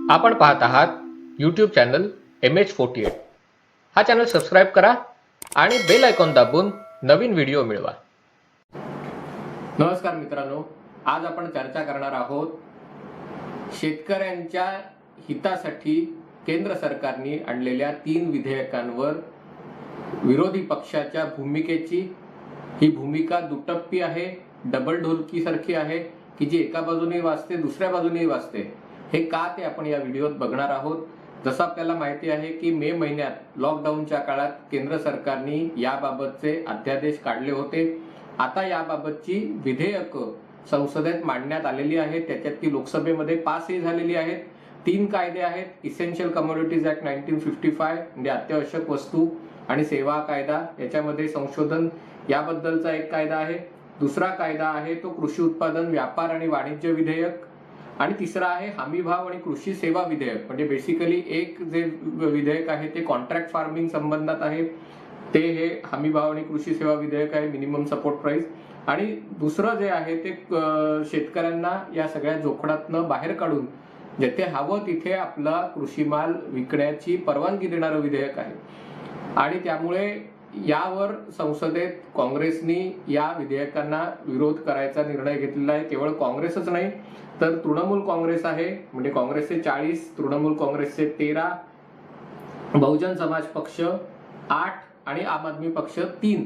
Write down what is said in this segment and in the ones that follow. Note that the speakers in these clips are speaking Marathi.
आपण पाहत आहात यूट्यूब चॅनल MH48. हा चॅनल सबस्क्राईब करा आणि बेल आयकॉन दाबून नवीन व्हिडिओ मिळवा. नमस्कार मित्रांनो, आज आपण चर्चा करणार आहोत शेतकऱ्यांच्या हितासाठी केंद्र सरकारने आणलेल्या 3 विधेयकांवर विरोधी पक्षाच्या भूमिकेची. ही भूमिका दुटप्पी आहे, डबल ढोलकी सारखी आहे की जी एका बाजूने वाजते दुसऱ्या बाजूने वाजते. हे का ते आपण या व्हिडिओत बघणार आहोत. जसं आपल्याला माहिती आहे की मे महिन्यात लॉकडाऊनच्या काळात केंद्र सरकारने याबाबतचे अध्यादेश काढले होते. आता याबाबतची विधेयक संसदेत मांडण्यात आलेली आहेत. त्याच्यात ती लोकसभेमध्ये पासही झालेली आहेत. 3 कायदे आहेत. इसेन्शियल कमोडिटीज ऍक्ट 1955 म्हणजे अत्यावश्यक वस्तू आणि सेवा कायदा, याच्यामध्ये संशोधन याबद्दलचा एक कायदा आहे. दुसरा कायदा आहे तो कृषी उत्पादन व्यापार आणि वाणिज्य विधेयक, आणि तिसरा आहे हमी भाव आणि कृषी सेवा विधेयक. म्हणजे बेसिकली एक जे विधेयक आहे ते कॉन्ट्रॅक्ट फार्मिंग संबंधात आहे, ते हे हमी भाव आणि कृषी सेवा विधेयक आहे, मिनिमम सपोर्ट प्राइस. आणि दुसरं जे आहे ते शेतकऱ्यांना या सगळ्या जोखडातनं बाहेर काढून जिथे हवं तिथे आपला कृषी माल विकण्याची परवानगी देणारं विधेयक आहे. आणि त्यामुळे यावर संसदेत काँग्रेसनी या विधेयकांना विरोध करायचा निर्णय घेतलेला आहे. केवळ काँग्रेसच नाही तर तृणमूल काँग्रेस आहे, म्हणजे काँग्रेसचे 40, तृणमूल काँग्रेसचे 13, बहुजन समाज पक्ष 8 आणि आम आदमी पक्ष 3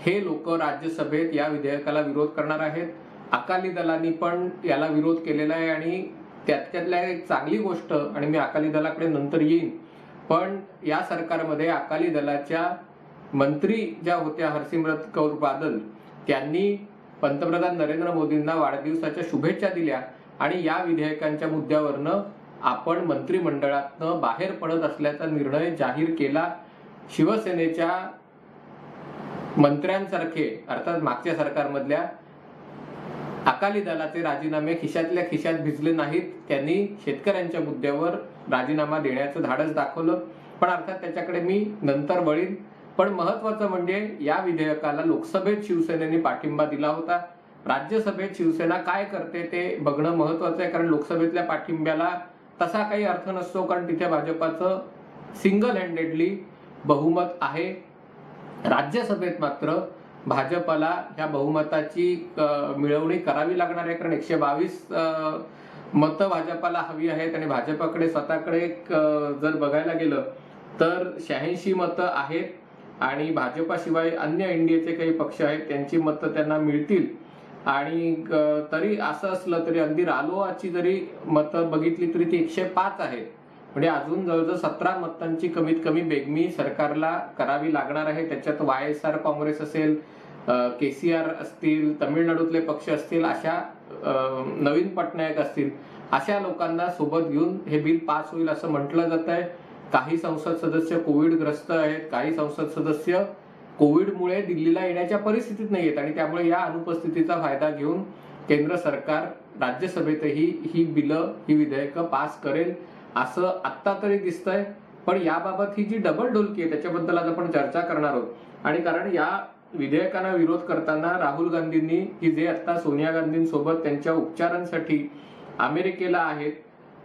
हे लोक राज्यसभेत या विधेयकाला विरोध करणार आहेत. अकाली दलांनी पण याला विरोध केलेला आहे. आणि त्यातल्या एक चांगली गोष्ट, आणि मी अकाली दलाकडे नंतर येईन, पण या सरकारमध्ये अकाली दलाच्या मंत्री ज्या होत्या हरसिमरत कौर बादल, त्यांनी पंतप्रधान नरेंद्र मोदींना वाढदिवसाच्या शुभेच्छा दिल्या आणि या विधेयकांच्या मुद्द्यावरनं आपण मंत्रिमंडळातनं बाहेर पडत असल्याचा निर्णय जाहीर केला. शिवसेनेच्या मंत्र्यांसारखे, अर्थात मागच्या सरकारमधल्या, अकाली दलाचे राजीनामे खिशातल्या खिशात भिजले नाहीत. त्यांनी शेतकऱ्यांच्या मुद्द्यावर राजीनामा देण्याचं धाडस दाखवलं. पण अर्थात त्याच्याकडे मी नंतर वळीन. पण महत्वाचं म्हणजे या विधेयकाला लोकसभेत शिवसेनेने पाठिंबा दिला होता. राज्यसभेत शिवसेना काय करते ते बघणं महत्वाचं आहे, कारण लोकसभेतल्या पाठिंब्याला तसा काही अर्थ नसतो, कारण तिथे भाजपाचं सिंगल हँडेडली बहुमत आहे. राज्यसभेत मात्र भाजपाला या बहुमताची मिळवणी करावी लागणार आहे, कारण 122 मतं भाजपाला हवी आहेत. आणि भाजपाकडे स्वतःकडे जर बघायला गेलं तर 86 मतं आहेत. आणि भाजपाशिवाय अन्य एनडीएचे काही पक्ष आहेत त्यांची मतं त्यांना मिळतील. आणि तरी असं असलं तरी अगदी रालोआची जरी मतं बघितली तरी ती 105 आहेत. म्हणजे अजून जवळजवळ 17 मतांची कमीत कमी बेगमी सरकारला करावी लागणार आहे. त्याच्यात YSR काँग्रेस असेल, KCR असतील, तामिळनाडूतले पक्ष असतील, अशा नवीन पटनायक असतील, अशा लोकांना सोबत घेऊन हे बिल पास होईल असं म्हटलं जात आहे. काही संसद सदस्य कोविडग्रस्त आहेत, काही संसद सदस्य कोविडमुळे दिल्लीला येण्याच्या परिस्थितीत नाही आहेत, आणि त्यामुळे या अनुपस्थितीचा फायदा घेऊन केंद्र सरकार राज्यसभेतही ही विधेयकं पास करेल असं आत्ता तरी दिसतंय. पण याबाबत ही जी डबल ढोलकी आहे त्याच्याबद्दल आज आपण चर्चा करणार आहोत. आणि कारण या विधेयकांना विरोध करताना राहुल गांधींनी, की जे आता सोनिया गांधींसोबत त्यांच्या उपचारांसाठी अमेरिकेला आहेत,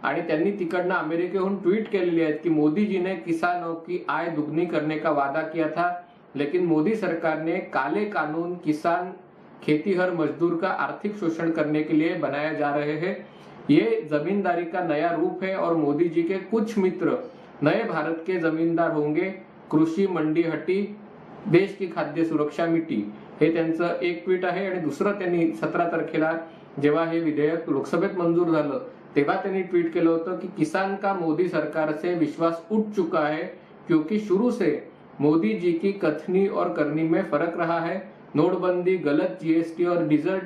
आणि त्यांनी तिकडनं अमेरिकेहून ट्वीट केलेली आहेत की मोदी जी ने किसानों की आय दुगनी करने का वादा किया था, लेकिन मोदी सरकार ने काले कानून किसान खेतीहर मजदूर का आर्थिक शोषण करने के लिए बनाया जा रहे हैं. ये जमींदारी का नया रूप है और मोदी जी के कुछ मित्र नए भारत के जमींदार होंगे. कृषी मंडी हटी, देश की खाद्य सुरक्षा मिटी. हे त्यांचं एक ट्विट आहे. आणि दुसरं त्यांनी 17 तारखेला जेव्हा हे विधेयक लोकसभेत मंजूर झालं तेव्हा त्यांनी ट्वीट केलं होतं की किसान का मोदी सरकार से विश्वास उठ चुका है, क्योंकि शुरू से मोदी जी की कथनी और करनी में फर्क रहा है. नोटबंदी, गलत GST और डीजल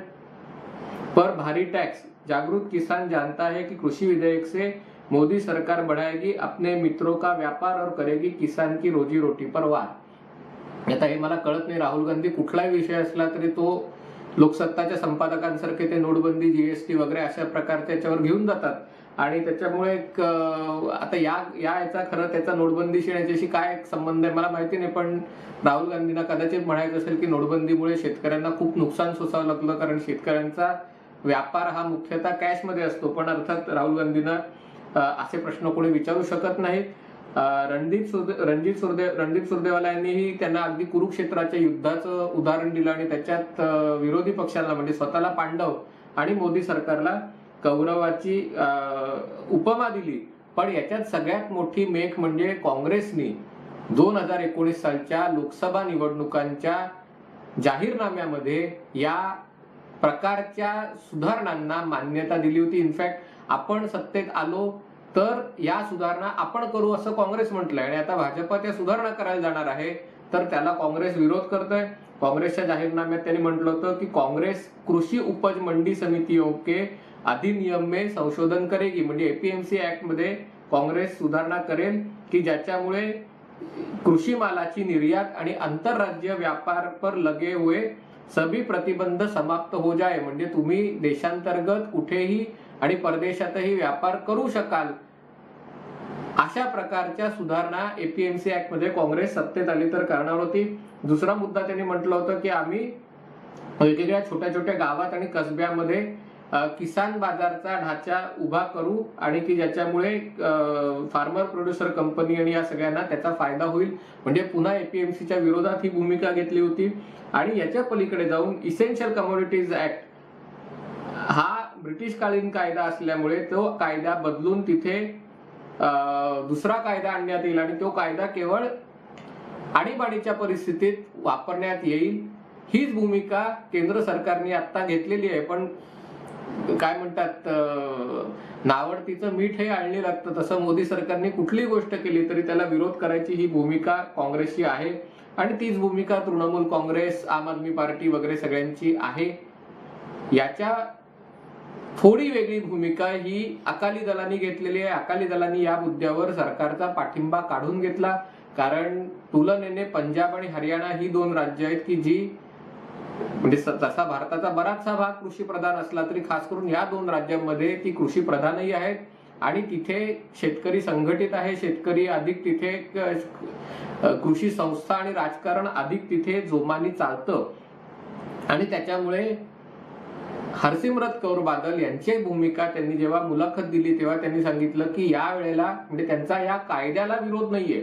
पर भारी टैक्स. जागरूक किसान जानता है कि कृषि विधेयक से मोदी सरकार बढ़ाएगी अपने मित्रों का व्यापार और करेगी किसान की रोजी रोटी पर वार. आता हे मला कळत नाही, राहुल गांधी कुठलाही विषय असला तरी तो लोकसत्ताच्या संपादकांसारखे ते नोटबंदी, GST वगैरे अशा प्रकारचे याच्यावर घेऊन जातात. आणि त्याच्यामुळे आता याचा खरं त्याचा नोटबंदीशी याच्याशी काय संबंध आहे मला माहिती नाही. पण राहुल गांधींना कदाचित म्हणायचं असेल की नोटबंदीमुळे शेतकऱ्यांना खूप नुकसान सोसावं लागलं, कारण शेतकऱ्यांचा व्यापार हा मुख्यतः कॅशमध्ये असतो. पण अर्थात राहुल गांधींना असे प्रश्न कोणी विचारू शकत नाहीत. रणदीप सुरजेवाला यांनीही त्यांना अगदी कुरुक्षेत्राच्या युद्धाचं उदाहरण दिलं आणि त्याच्यात विरोधी पक्षाला म्हणजे स्वतःला पांडव आणि मोदी सरकारला कौरवाची उपमा दिली. पण याच्यात सगळ्यात मोठी मेख म्हणजे काँग्रेसनी 2019 सालच्या लोकसभा निवडणुकांच्या जाहीरनाम्यामध्ये या प्रकारच्या सुधारणांना मान्यता दिली होती. इनफॅक्ट आपण सत्तेत आलो तर या सुधारणा आपण करू असं काँग्रेस म्हटलंय आणि आता भाजपा त्या सुधारणा करायला जाणार आहे तर त्याला काँग्रेस विरोध करतोय. काँग्रेसच्या जाहीरनाम्यात त्यांनी म्हटलं होतं की काँग्रेस कृषी उपज मंडी समितियों के अधिनियम में संशोधन करेगी, म्हणजे एपीएमसी ऍक्ट मध्ये काँग्रेस सुधारणा करेल की ज्याच्यामुळे कृषी मालाची निर्यात आणि आंतरराज्य व्यापार पर लगे हुए सभी प्रतिबंध समाप्त हो जाए, म्हणजे तुम्ही देशांतर्गत कुठेही आणि परदेशातही व्यापार करू शकाल. अशा प्रकारच्या सुधारणा एपीएमसी ऍक्ट मध्ये काँग्रेस सत्तेत आली तर करणार होती. दुसरा मुद्दा त्यांनी म्हटलं होतं की आम्ही वेगवेगळ्या छोट्या छोट्या गावात आणि कसब्यामध्ये किसान बाजारचा ढाचा उभा करू आणि की ज्याच्यामुळे फार्मर प्रोड्युसर कंपनी आणि या सगळ्यांना त्याचा फायदा होईल, म्हणजे पुन्हा एपीएमसीच्या विरोधात ही भूमिका घेतली होती. आणि याच्या पलीकडे जाऊन इसेन्शियल कमोडिटीज ऍक्ट हा ब्रिटिशकालीन कायदा असल्यामुळे तो कायदा बदलून तिथे दुसरा कायदा आणण्यात येईल आणि तो कायदा केवळ आणीबाणीच्या परिस्थितीत वापरण्यात येईल. हीच भूमिका केंद्र सरकारने आता घेतलेली आहे. पण काय म्हणतात, नावडतीचं मीठ हे आणले लागतं, तसं मोदी सरकारने कुठलीही गोष्ट केली तरी त्याला विरोध करायची ही भूमिका काँग्रेसची आहे आणि तीच भूमिका तृणमूल काँग्रेस, आम आदमी पार्टी वगैरे सगळ्यांची आहे. याच्या थोडी वेगळी भूमिका ही अकाली दलांनी घेतलेली आहे. अकाली दलांनी या मुद्द्यावर सरकारचा पाठिंबा काढून घेतला, कारण तुलनेने पंजाब आणि हरियाणा ही 2 राज्य आहेत की जी म्हणजे तसा भारताचा बराचसा भाग कृषी प्रधान असला तरी खास करून या 2 राज्यांमध्ये ती कृषी प्रधानही आहेत आणि तिथे शेतकरी संघटित आहे. शेतकरी अधिक तिथे कृषी संस्था आणि राजकारण अधिक तिथे जोमाने चालतं आणि त्याच्यामुळे हरसिमरत कौर बादल यांची भूमिका त्यांनी जेव्हा मुलाखत दिली तेव्हा त्यांनी सांगितलं की या वेळेला म्हणजे त्यांचा या कायद्याला विरोध नाहीये,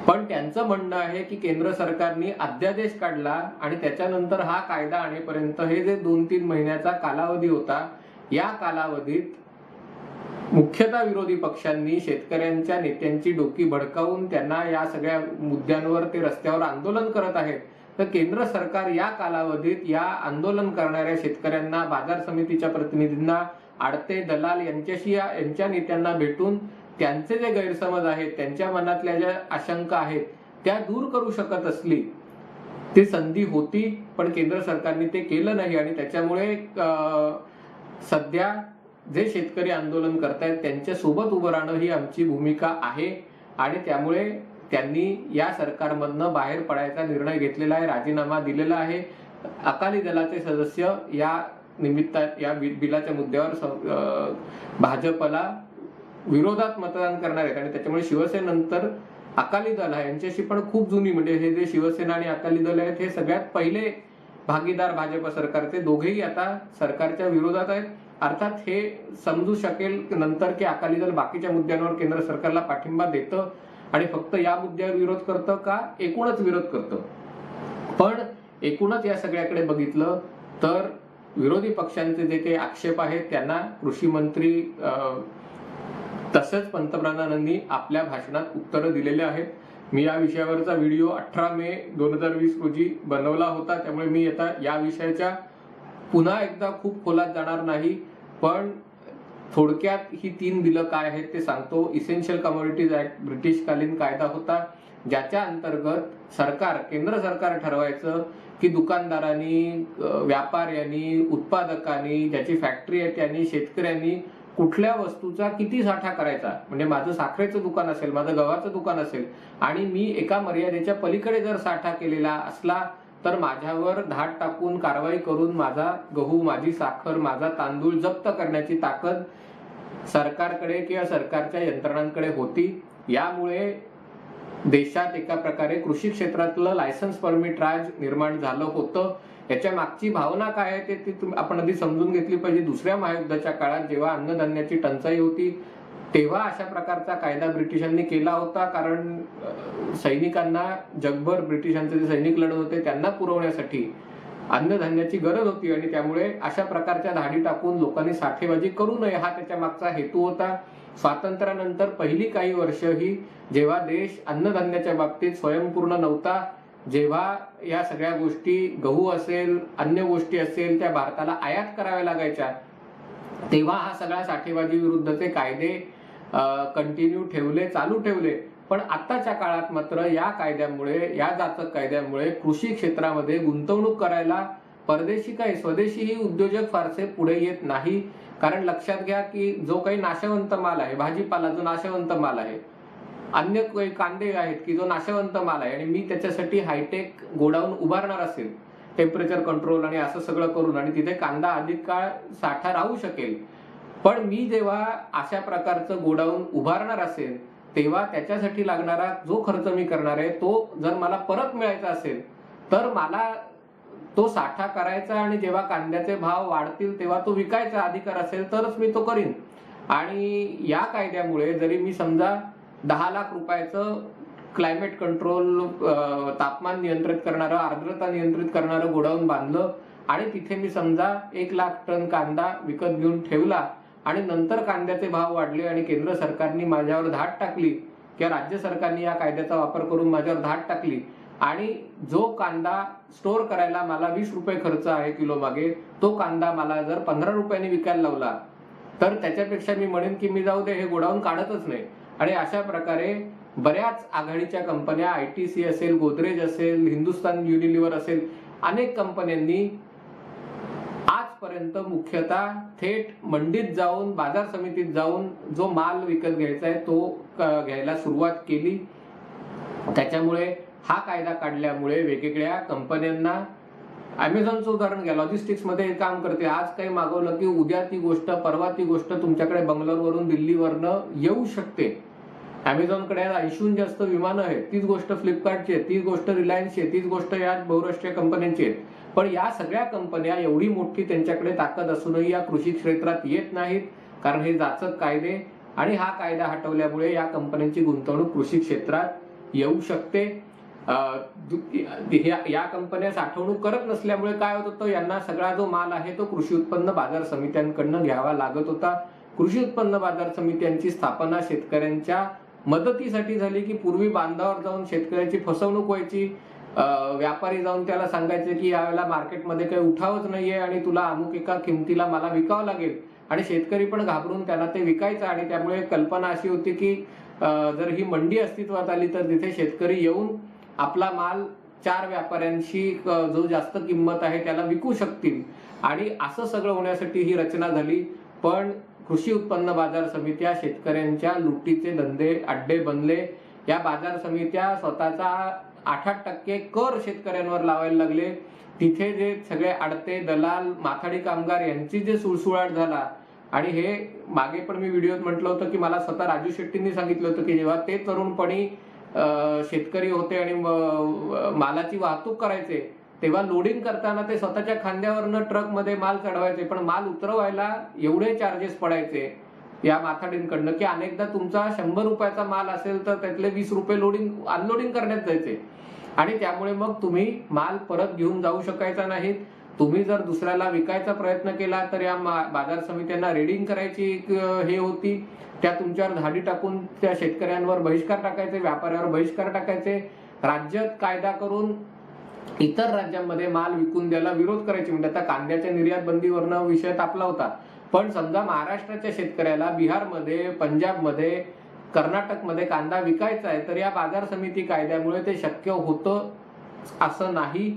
पण त्यांचं म्हणणं आहे की केंद्र सरकारने अध्यादेश काढला आणि त्याच्यानंतर हा कायदा आणेपर्यंत हे जे 2-3 महिन्याचा कालावधी होता, या कालावधीत मुख्यतः विरोधी पक्षांनी शेतकऱ्यांच्या नेत्यांची डोकी भडकावून त्यांना या सगळ्या मुद्द्यांवर ते रस्त्यावर आंदोलन करत आहेत. तर केंद्र सरकार या कालावधीत या आंदोलन करणाऱ्या शेतकऱ्यांना, बाजार समितीच्या प्रतिनिधींना, आडते दलाल यांच्या नेत्यांना भेटून त्यांचे जे गैरसमज आहेत, त्यांच्या मनातल्या ज्या आशंका आहेत त्या दूर करू शकत असली ती संधी होती, पण केंद्र सरकारने ते केलं नाही आणि त्याच्यामुळे सध्या जे शेतकरी आंदोलन करतायत त्यांच्या सोबत उभं राहणं ही आमची भूमिका आहे आणि त्यामुळे त्यांनी या सरकारमधनं बाहेर पडायचा निर्णय घेतलेला आहे, राजीनामा दिलेला आहे. अकाली दलाचे सदस्य या निमित्तात या बिलाच्या मुद्द्यावर भाजपला विरोधात मतदान करणार आहेत आणि त्याच्यामुळे शिवसेनेनंतर अकाली दल आहे यांच्याशी पण खूप जुनी म्हणजे हे जे शिवसेना आणि अकाली दल आहेत हे सगळ्यात पहिले भागीदार भाजप सरकारचे, दोघेही आता सरकारच्या विरोधात आहेत. अर्थात हे समजू शकेल नंतर की अकाली दल बाकीच्या मुद्द्यांवर केंद्र सरकारला पाठिंबा देतं आणि फक्त या मुद्द्यावर विरोध करतं का एकूणच विरोध करतं. पण एकूणच या सगळ्याकडे बघितलं तर विरोधी पक्षांचे जे काही आक्षेप आहेत त्यांना कृषी मंत्री तसंच पंतप्रधानांनी आपल्या भाषणात उत्तरं दिलेले आहेत. मी या विषयावरचा व्हिडिओ 18 मे 2020 रोजी बनवला होता, त्यामुळे मी आता या विषयाच्या पुन्हा एकदा खूप खोलात जाणार नाही, पण थोडक्यात ही 3 बिलं काय आहेत ते सांगतो. इसेन्शियल कमोडिटीज ऍक्ट ब्रिटिशकालीन कायदा होता ज्याच्या अंतर्गत केंद्र सरकार ठरवायचं की दुकानदारांनी, व्यापाऱ्यांनी, उत्पादकांनी, ज्याची फॅक्टरी आहे त्यांनी, शेतकऱ्यांनी कुठल्या वस्तूचा किती साठा करायचा. म्हणजे माझं साखरेचं दुकान असेल, माझं गव्हाचं दुकान असेल आणि मी एका मर्यादेच्या पलीकडे जर साठा केलेला असला तर माझ्यावर धाड टाकून कारवाई करून माझा गहू, माझी साखर, माझा तांदूळ जप्त करण्याची ताकद सरकारकडे किंवा सरकारच्या यंत्रणांकडे होती. यामुळे देशात एका प्रकारे कृषी क्षेत्रातलं लायसन्स परमिट राज निर्माण झालं होतं. याच्या मागची भावना काय आहे ते आपण आधी समजून घेतली पाहिजे. दुसऱ्या महायुद्धाच्या काळात जेव्हा अन्नधान्याची टंचाई होती, तेव्हा अशा प्रकारचा कायदा ब्रिटिशांनी केला होता, कारण सैनिकांना जगभर ब्रिटिशांचे जे सैनिक लढत होते त्यांना पुरवण्यासाठी अन्नधान्याची गरज होती आणि त्यामुळे अशा प्रकारच्या धाडी टाकून लोकांनी साठेबाजी करू नये हा त्याच्या मागचा हेतू होता. स्वातंत्र्यानंतर पहिली काही वर्ष ही जेव्हा देश अन्नधान्याच्या बाबतीत स्वयंपूर्ण नव्हता, जेव्हा या सगळ्या गोष्टी गहू असेल अन्य गोष्टी असेल त्या भारताला आयात कराव्या लागायच्या, तेव्हा हा सगळा साठेबाजी विरुद्धचे कायदे कंटिन्यू ठेवले, चालू ठेवले. पण आताच्या काळात मात्र या कायद्यामुळे, या जाचक कायद्यामुळे कृषी क्षेत्रामध्ये गुंतवणूक करायला परदेशी काही स्वदेशीही उद्योजक फारसे पुढे येत नाही. कारण लक्षात घ्या की जो काही नाशवंत माल आहे, भाजीपाला जो नाशवंत माल आहे, अन्य काही कांदे आहेत की जो नाशवंत माल आहे, आणि मी त्याच्यासाठी हायटेक गोडाऊन उभारणार असेल टेम्परेचर कंट्रोल आणि असं सगळं करून, आणि तिथे कांदा अधिक काळ साठा राहू शकेल. पण मी जेव्हा अशा प्रकारचं गोडाऊन उभारणार असेल तेव्हा त्याच्यासाठी लागणारा जो खर्च मी करणार आहे तो जर मला परत मिळायचा असेल तर मला तो साठा करायचा, आणि जेव्हा कांद्याचे भाव वाढतील तेव्हा तो विकायचा अधिकार असेल तरच मी तो करीन. आणि या कायद्यामुळे जरी मी समजा 10 लाख रुपयाचं क्लायमेट कंट्रोल, तापमान नियंत्रित करणारं, आर्द्रता नियंत्रित करणारं गोडाऊन बांधलं आणि तिथे मी समजा 1 लाख टन कांदा विकत घेऊन ठेवला, आणि नंतर कांद्याचे भाव वाढले आणि केंद्र सरकारने माझ्यावर धाड टाकली किंवा राज्य सरकारने या कायद्याचा वापर करून माझ्यावर धाड टाकली, आणि जो कांदा स्टोअर करायला मला 20 रुपये खर्च आहे किलो मागे, तो कांदा मला जर 15 रुपयांनी विकायला लावला तर त्याच्यापेक्षा मी म्हणेन की मी जाऊ दे, हे गोडाऊन काढतच नाही. आणि अशा प्रकारे बऱ्याच आघाडीच्या कंपन्या, ITC असेल, गोदरेज असेल, हिंदुस्तान युनिलिव्हर असेल, अनेक कंपन्यांनी आजपर्यंत मुख्यतः थेट मंडीत जाऊन, बाजार समितीत जाऊन जो माल विकत घ्यायचा आहे तो घ्यायला सुरुवात केली. त्याच्यामुळे हा कायदा काढल्यामुळे वेगवेगळ्या कंपन्यांना, अमेझॉनचं उदाहरण घ्या, लॉजिस्टिक्स मध्ये काम करते, आज काही मागवलं की उद्या ती गोष्ट, परवा ती गोष्ट तुमच्याकडे बंगलोरवरून, दिल्लीवरनं येऊ शकते. अमेझॉनकडे 80हून जास्त विमानं आहेत, तीच गोष्ट फ्लिपकार्टची आहे, तीच गोष्ट रिलायन्सची आहे, तीच गोष्ट या बहुराष्ट्रीय कंपन्यांची आहे. पण या सगळ्या कंपन्या एवढी मोठी त्यांच्याकडे ताकद असूनही या कृषी क्षेत्रात येत नाहीत, कारण हे जाचक कायदे, आणि हा कायदा हटवल्यामुळे या कंपन्यांची गुंतवणूक कृषी क्षेत्रात येऊ शकते. या कंपन्या साठवणूक करत नसल्यामुळे काय होत होतं, यांना सगळा जो माल आहे तो कृषी उत्पन्न बाजार समित्यांकडनं घ्यावा लागत होता. कृषी उत्पन्न बाजार समित्यांची स्थापना शेतकऱ्यांच्या मदतीसाठी झाली की पूर्वी बांधावर जाऊन शेतकऱ्याची फसवणूक व्हायची, व्यापारी जाऊन त्याला सांगायचे की यावेळेला मार्केटमध्ये काही उठावच नाहीये आणि तुला अमुक एका किमतीला मला विकावं लागेल, आणि शेतकरी पण घाबरून त्याला ते विकायचा. आणि त्यामुळे कल्पना अशी होती की जर ही मंडी अस्तित्वात आली तर तिथे शेतकरी येऊन आपला माल 4 व्यापाऱ्यांशी जो जास्त किंमत आहे त्याला विकू शकतील, आणि असं सगळं होण्यासाठी ही रचना झाली. पण कृषी उत्पन्न बाजार समित्या शेतकऱ्यांच्या लुटीचे धंदे अड्डे बनले. या बाजार समित्या स्वतःचा 8% कर शेतकऱ्यांवर लावायला लागले. तिथे जे सगळे अडते, दलाल, माथाडी कामगार यांची जे सुळसुळाट झाला, आणि हे मागे पण मी व्हिडिओत म्हटलं होतं की मला स्वतः राजू शेट्टींनी सांगितलं होतं की जेव्हा ते तरुणपणी शेतकरी होते आणि मालाची वाहतूक करायचे तेव्हा लोडिंग करताना ते स्वतःच्या खांद्यावरनं ट्रकमध्ये माल चढवायचे, पण माल उतरवायला एवढे चार्जेस पडायचे या माथाडींकडनं की अनेकदा तुमचा 100 रुपयाचा माल असेल तर त्यातले 20 रुपये लोडिंग अनलोडिंग करण्यात जायचे, आणि त्यामुळे मग तुम्ही माल परत घेऊन जाऊ शकायचा नाही. तुम्ही जर दुसऱ्याला विकायचा प्रयत्न केला तर या बाजार समित्यांना रेडिंग करायची हे होती, त्या तुमच्यावर धाडी टाकून त्या शेतकऱ्यांवर बहिष्कार टाकायचे, व्यापाऱ्यावर बहिष्कार टाकायचे, राज्यात कायदा करून इतर राज्यांमध्ये माल विकून द्यायला विरोध करायचे. म्हणजे आता कांद्याच्या निर्यात बंदीवरनं विषय तापला होता, पण समजा महाराष्ट्राच्या शेतकऱ्याला बिहारमध्ये, पंजाबमध्ये, कर्नाटकमध्ये कांदा विकायचा आहे तर या बाजार समिती कायद्यामुळे ते शक्य होतं असं नाही.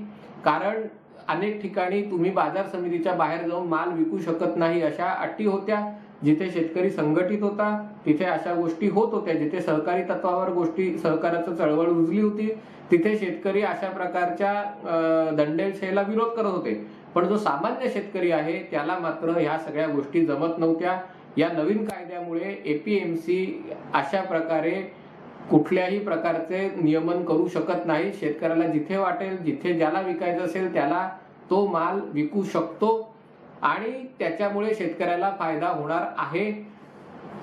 कारण अनेक ठिकाणी तुम्ही बाजार समितीच्या बाहेर जाऊन माल विकू शकत नाही अशा अटी होत्या. जिथे शेतकरी संघटित होता तिथे अशा गोष्टी होत होत्या. जिथे सहकारी तत्वावर गोष्टी, सहकाराचं चळवळ रुजली होती तिथे शेतकरी अशा प्रकारच्या दंडेलशाहीला विरोध करत होते. पण जो सामान्य शेतकरी आहे त्याला मात्र ह्या सगळ्या गोष्टी जमत नव्हत्या. या नवीन कायद्यामुळे APMC अशा प्रकारे कुठल्याही प्रकारचे नियमन करू शकत नाही. शेतकऱ्याला जिथे वाटेल, जिथे ज्याला विकायचं असेल त्याला तो माल विकू शकतो, आणि त्याच्यामुळे शेतकऱ्याला फायदा होणार आहे.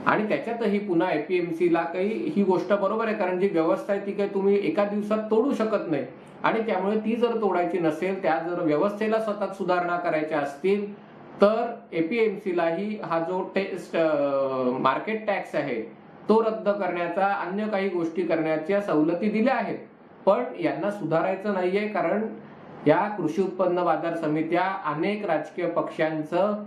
आणि त्याच्यातही पुन्हा APMC ला काही ही गोष्ट बरोबर आहे, कारण जी व्यवस्था आहे ती काही तुम्ही एका दिवसात तोडू शकत नाही. आणि त्यामुळे ती जर तोडायची नसेल, त्या जर व्यवस्थेला स्वतः सुधारणा करायच्या असतील, तर APMC लाही हा जो मार्केट टॅक्स आहे तो रद्द करण्याचा, अन्य काही गोष्टी करण्याच्या सवलती दिल्या आहेत. पण यांना सुधारायचं नाहीये, कारण या कृषी उत्पन्न बाजार समित्या अनेक राजकीय पक्षांचं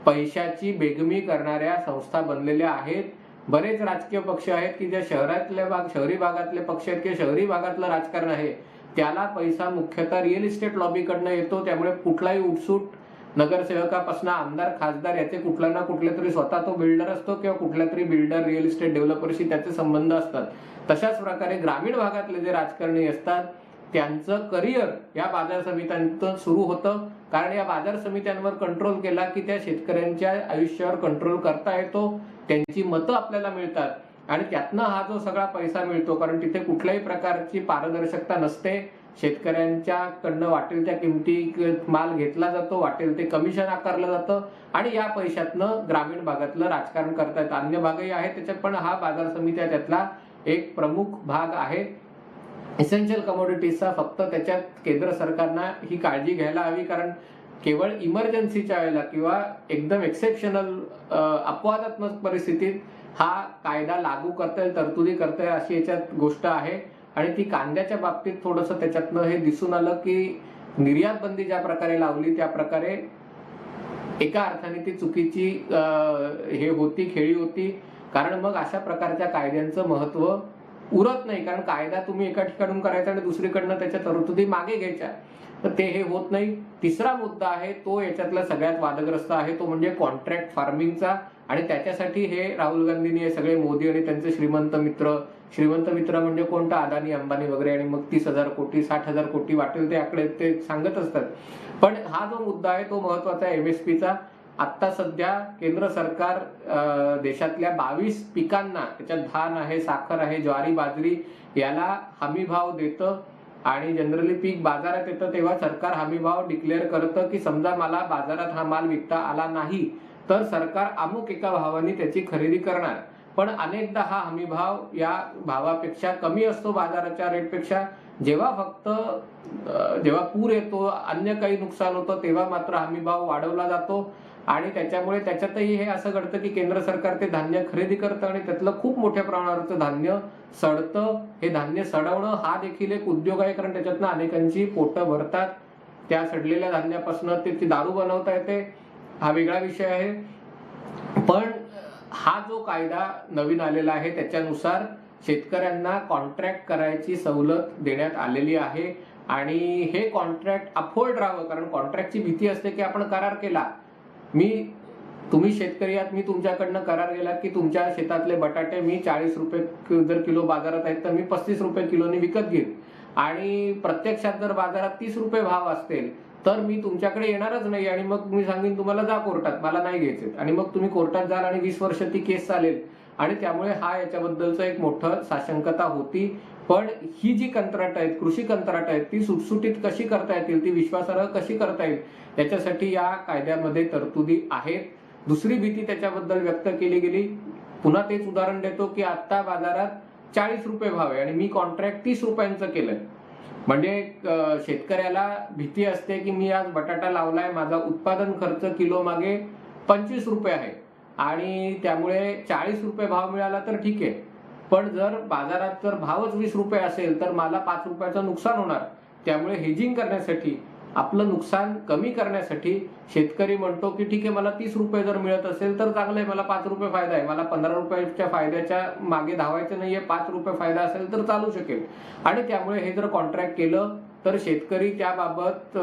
पैशाची बेगमी करणाऱ्या संस्था बनलेल्या आहेत. बरेच राजकीय पक्ष आहेत की जे शहरी भागातले पक्ष आहेत की शहरी भागातलं राजकारण आहे, त्याला पैसा मुख्यतः रिअल इस्टेट लॉबीकडनं येतो. त्यामुळे कुठलाही उठसूट नगरसेवकापासून आमदार खासदार याचे कुठला ना कुठले तरी, स्वतः तो बिल्डर असतो किंवा कुठल्या तरी बिल्डर रिअल इस्टेट डेव्हलपरशी त्याचे संबंध असतात. तशाच प्रकारे ग्रामीण भागातले जे राजकारणी असतात त्यांचं करिअर या बाजार समित्यांतून सुरू होतं. कारण या बाजार समित्यांवर कंट्रोल केला की त्या शेतकऱ्यांच्या आयुष्यावर कंट्रोल करता येतो, त्यांची मतं आपल्याला मिळतात आणि त्यातनं हा जो सगळा पैसा मिळतो, कारण तिथे कुठल्याही प्रकारची पारदर्शकता नसते. शेतकऱ्यांच्याकडनं वाटेल त्या किमती माल घेतला जातो, वाटेल ते कमिशन आकारलं जातं आणि या पैशातनं ग्रामीण भागातलं राजकारण करता येतं. अन्य भागही आहेत त्याच्यात, पण हा बाजार समित्या त्यातला एक प्रमुख भाग आहे. इसेन्शियल कमोडिटीजचा फक्त त्याच्यात केंद्र सरकारनं ही काळजी घ्यायला हवी, कारण केवळ इमर्जन्सीच्या वेळेला किंवा एकदम एक्सेप्शनल अपवादात्मक परिस्थितीत हा कायदा लागू करता येईल, तरतुदी करता येईल अशी याच्यात गोष्ट आहे. आणि ती कांद्याच्या बाबतीत थोडंसं त्याच्यातनं हे दिसून आलं की निर्यात बंदी ज्या प्रकारे लावली त्या प्रकारे एका अर्थाने ती चुकीची हे होती, खेळी होती. कारण मग अशा प्रकारच्या कायद्यांचं महत्व उरत नाही, कारण कायदा तुम्ही एका ठिकाणून करायचा आणि दुसरीकडनं त्याच्या तरतुदी मागे घ्यायच्या, तर ते हे होत नाही. तिसरा मुद्दा आहे तो याच्यातला सगळ्यात वादग्रस्त आहे, तो म्हणजे कॉन्ट्रॅक्ट फार्मिंगचा. आणि त्याच्यासाठी हे राहुल गांधींनी हे सगळे मोदी आणि त्यांचे श्रीमंत मित्र म्हणजे कोणता, अदानी अंबानी वगैरे, आणि मग 30,000 कोटी 60,000 कोटी वाटेल ते आकडे ते सांगत असतात. पण हा जो मुद्दा आहे तो महत्वाचा आहे MSPचा. आता सध्या केंद्र सरकार देशातल्या 22 पिकांना, त्याच्यात धान आहे, साखर आहे, ज्वारी, बाजरी, याला हमी भाव देतं. आणि जनरली पीक बाजारात येतं तेव्हा सरकार हमी भाव डिक्लेअर करतं की समजा मला बाजारात हा माल विकता आला नाही तर सरकार अमुक एका भावाने त्याची खरेदी करणार. पण अनेकदा हा हमी भाव या भावापेक्षा कमी असतो बाजाराच्या रेटपेक्षा. जेव्हा पूर येतो, अन्य काही नुकसान होतं, तेव्हा मात्र हमी भाव वाढवला जातो. आणि त्याच्यामुळे त्याच्यातही हे असं घडतं की केंद्र सरकार ते धान्य खरेदी करतं आणि त्यातलं खूप मोठ्या प्रमाणावरचं धान्य सडतं. हे धान्य सडवणं हा देखील एक उद्योग आहे, कारण त्याच्यातनं अनेकांची पोटं भरतात. त्या सडलेल्या धान्यापासून ती दारू बनवता येते, हा वेगळा विषय आहे. पण हा जो कायदा नवीन आलेला आहे त्याच्यानुसार शेतकऱ्यांना कॉन्ट्रॅक्ट करायची सवलत देण्यात आलेली आहे. आणि हे कॉन्ट्रॅक्ट अफोर्ड राहावं, कारण कॉन्ट्रॅक्टची भीती असते की आपण करार केला, तुम्ही शेतकरी आहात, मी तुमच्याकडनं करार केला की तुमच्या शेतातले बटाटे मी 40 रुपये जर किलो बाजारात आहेत तर मी 35 रुपये किलोनी विकत घेईन. आणि प्रत्यक्षात जर बाजारात 30 रुपये भाव असतील तर मी तुमच्याकडे येणारच नाही आणि मग मी सांगेन तुम्हाला जा कोर्टात, मला नाही घ्यायचे. आणि मग तुम्ही कोर्टात जाल आणि 20 वर्ष ती केस चालेल. आणि त्यामुळे हा याच्याबद्दलचं एक मोठं साशंकता होती. पण ही जी कंत्राट आहेत, कृषी कंत्राट आहेत, ती सुटसुटीत कशी करता येतील, ती विश्वासार्ह कशी करता येईल, याच्यासाठी या कायद्यामध्ये तरतुदी आहेत. दुसरी भीती त्याच्याबद्दल व्यक्त केली गेली, पुन्हा तेच उदाहरण देतो की आता बाजारात 40 रुपये भाव आहे आणि मी कॉन्ट्रॅक्ट 30 रुपयांचं केलंय. म्हणजे शेतकऱ्याला भीती असते की मी आज बटाटा लावलाय, माझा उत्पादन खर्च किलो मागे 25 रुपये आहे आणि त्यामुळे 40 रुपये भाव मिळाला तर ठीक आहे, पण जर बाजारात जर भावच 20 रुपये असेल तर मला 5 रुपयाचं नुकसान होणार. त्यामुळे हेजिंग करण्यासाठी, आपलं नुकसान कमी करण्यासाठी शेतकरी म्हणतो की ठीक आहे, मला 30 रुपये जर मिळत असेल तर चांगलं आहे, मला 5 रुपये फायदा आहे, मला 15 रुपयाच्या फायद्याच्या मागे धावायचं नाहीये, 5 रुपये फायदा असेल तर चालू शकेल. आणि त्यामुळे हे जर कॉन्ट्रॅक्ट केलं तर शेतकरी त्याबाबत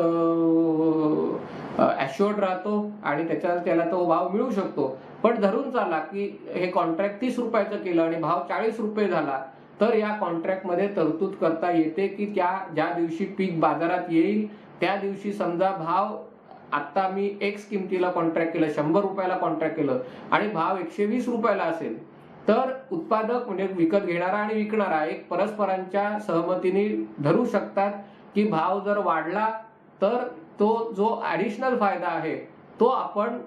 ॲश्युअर्ड राहतो आणि त्याला तो भाव मिळू शकतो. पण धरून चाला की हे कॉन्ट्रॅक्ट 30 रुपयाचं केलं आणि भाव 40 रुपये झाला तर या कॉन्ट्रॅक्टमध्ये तरतूद करता येते की ज्या दिवशी पीक बाजारात येईल त्या दिवशी समजा भाव, आता मी एक्स किमतीला कॉन्ट्रॅक्ट केलं, 100 रुपयाला कॉन्ट्रॅक्ट केलं आणि भाव 120 रुपयाला असेल तर उत्पादक म्हणजे विकत घेणारा आणि विकणारा एक परस्परांच्या सहमतीने ठरवू शकतात की भाव जर वाढला तर तो जो ऍडिशनल फायदा आहे तो आपण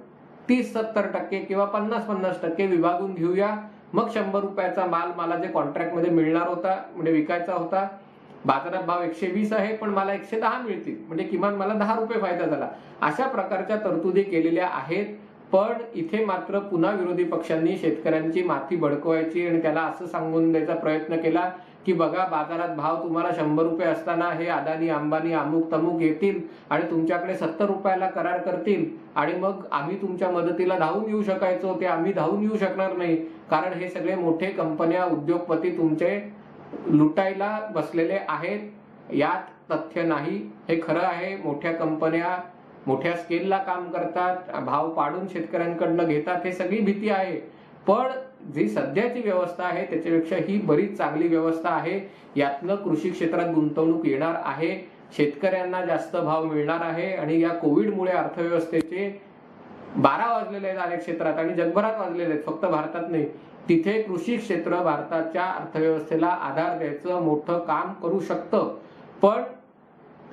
30-70% किंवा 50-50% विभागून घेऊया. मग 100 रुपयाचा माल मला जे कॉन्ट्रॅक्ट मध्ये मिळणार होता म्हणजे विकायचा होता, बाजारात भाव 120 आहे पण मला 110 मिळतील, म्हणजे किमान मला 10 रुपये फायदा झाला. अशा प्रकारच्या तरतुदी केलेल्या आहेत. पण इथे मात्र पुन्हा विरोधी पक्षांनी शेतकऱ्यांची माथी भडकवायची आणि त्याला असं सांगून द्यायचा प्रयत्न केला की बघा, बाजारात भाव तुम्हाला 100 रुपये असताना हे अदानी अंबानी अमुक तमुक येतील आणि तुमच्याकडे 70 रुपयाला करार करतील आणि मग आम्ही तुमच्या मदतीला धावून येऊ शकायचो, ते आम्ही धावून येऊ शकणार नाही, कारण हे सगळे मोठे कंपन्या उद्योगपती तुमचे लुटायला बसलेले आहेत. यात तथ्य नाही, हे खरं आहे. मोठ्या कंपन्या मोठ्या स्केलला काम करतात, भाव पाडून शेतकऱ्यांकडनं घेतात, हे सगळी भीती आहे. पण जी सध्याची व्यवस्था आहे त्याच्यापेक्षा ही बरीच चांगली व्यवस्था आहे. यातनं कृषी क्षेत्रात गुंतवणूक येणार आहे, शेतकऱ्यांना जास्त भाव मिळणार आहे आणि या कोविडमुळे अर्थव्यवस्थेचे 12 वाजलेले आहेत अनेक क्षेत्रात आणि जगभरात वाजलेले आहेत, फक्त भारतात नाही. तिथे कृषी क्षेत्र भारताच्या अर्थव्यवस्थेला आधार द्यायचं मोठं काम करू शकतं. पण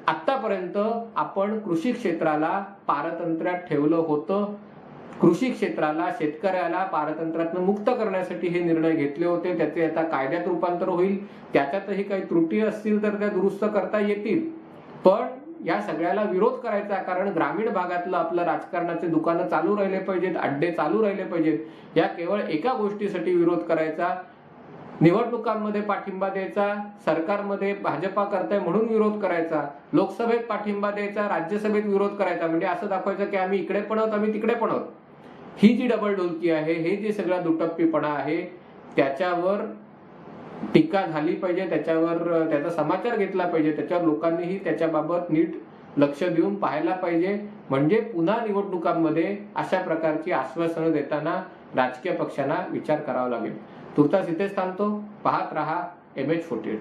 आतापर्यंत आपण कृषी क्षेत्राला पारतंत्र्यात ठेवलं होतं. कृषी क्षेत्राला, शेतकऱ्याला पारतंत्र्यातून मुक्त करण्यासाठी हे निर्णय घेतले होते. त्याचे आता कायद्यात रूपांतर होईल. त्याच्यातही काही त्रुटी असतील तर त्या दुरुस्त करता येतील. पण या सगळ्याला विरोध करायचा, कारण ग्रामीण भागातलं आपलं राजकारणाचे दुकानं चालू राहिले पाहिजेत, अड्डे चालू राहिले पाहिजेत. या केवळ एका गोष्टीसाठी विरोध करायचा, निवडणुकांमध्ये पाठिंबा द्यायचा, सरकारमध्ये भाजपा करताय म्हणून विरोध करायचा, लोकसभेत पाठिंबा द्यायचा, राज्यसभेत विरोध करायचा, म्हणजे असं दाखवायचं की आम्ही इकडे पण आहोत, आम्ही तिकडे पण आहोत. ही जी डबल डोलकी आहे, हे जे सगळा दुटप्पीपणा आहे, त्याच्यावर टीका झाली पाहिजे, त्याच्यावर त्याचा समाचार घेतला पाहिजे, त्याच्यावर लोकांनीही त्याच्याबाबत नीट लक्ष देऊन पाहायला पाहिजे. म्हणजे पुन्हा निवडणुकांमध्ये अशा प्रकारची आश्वासनं देताना राजकीय पक्षांना विचार करावा लागेल. तुर्तास इथेच थांबतो. पाहत रहा MH48.